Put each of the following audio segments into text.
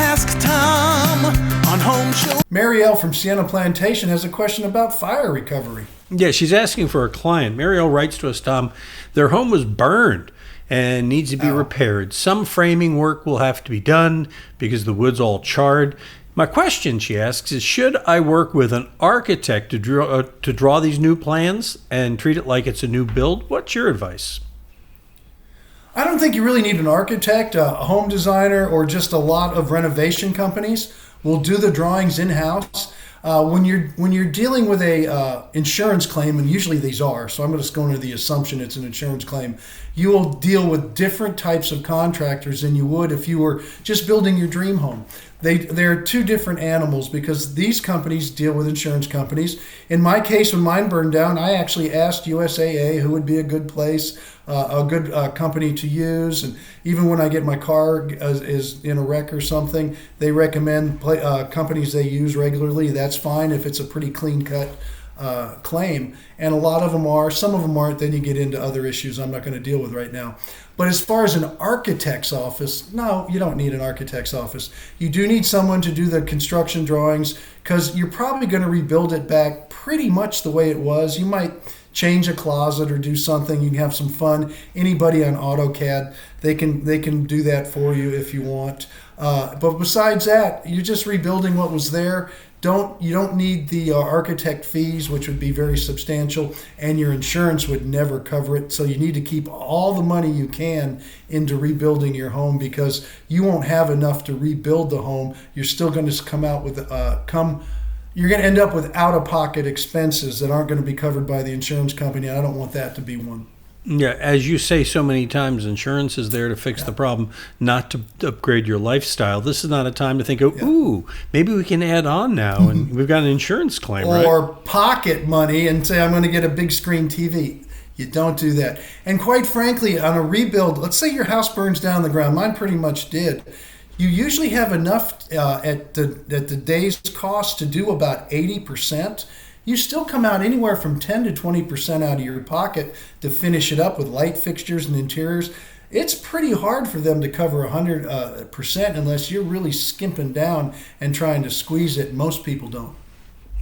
Ask Tom on Home Show. Marielle from Sienna Plantation has a question about fire recovery. Yeah, she's asking for a client. Marielle writes to us, Tom, their home was burned and needs to be repaired. Some framing work will have to be done because the wood's all charred. My question, she asks, is should I work with an architect to draw these new plans and treat it like it's a new build? What's your advice? I don't think you really need an architect, a home designer, or just a lot of renovation companies will do the drawings in-house. When you're dealing with a insurance claim, and usually these are, so I'm just going under the assumption it's an insurance claim, you will deal with different types of contractors than you would if you were just building your dream home. They're two different animals because these companies deal with insurance companies. In my case, when mine burned down, I actually asked USAA who would be a good place, a good company to use. And even when I get my car is in a wreck or something, they recommend companies they use regularly. That's fine if it's a pretty clean-cut claim. And a lot of them are. Some of them aren't. Then you get into other issues I'm not going to deal with right now. But as far as an architect's office, no, you don't need an architect's office. You do need someone to do the construction drawings because you're probably going to rebuild it back pretty much the way it was. You might change a closet or do something. You can have some fun. Anybody on AutoCAD, they can do that for you if you want. But besides that, you're just rebuilding what was there. You don't need the architect fees, which would be very substantial, and your insurance would never cover it. So you need to keep all the money you can into rebuilding your home because you won't have enough to rebuild the home. You're still going to come out with you're going to end up with out-of-pocket expenses that aren't going to be covered by the insurance company. And I don't want that to be one. Yeah, as you say so many times, insurance is there to fix the problem, not to upgrade your lifestyle. This is not a time to think, ooh, maybe we can add on now, and we've got an insurance claim, right? Or pocket money and say, I'm going to get a big screen TV. You don't do that. And quite frankly, on a rebuild, let's say your house burns down on the ground. Mine pretty much did. You usually have enough at the day's cost to do about 80%. You still come out anywhere from 10 to 20% out of your pocket to finish it up with light fixtures and interiors. It's pretty hard for them to cover 100% unless you're really skimping down and trying to squeeze it. Most people don't.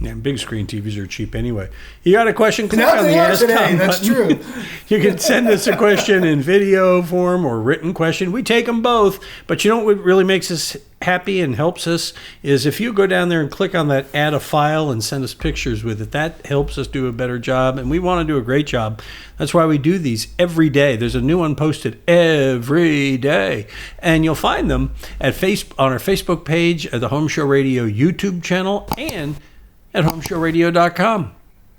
Yeah, big screen TVs are cheap anyway. You got a question? Click on the Ask Tom button. That's true. You can send us a question in video form or written question. We take them both. But you know what really makes us happy and helps us is if you go down there and click on that add a file and send us pictures with it. That helps us do a better job, and we want to do a great job. That's why we do these every day. There's a new one posted every day, and you'll find them on our Facebook page, at the Home Show Radio YouTube channel, and at HomeShowRadio.com.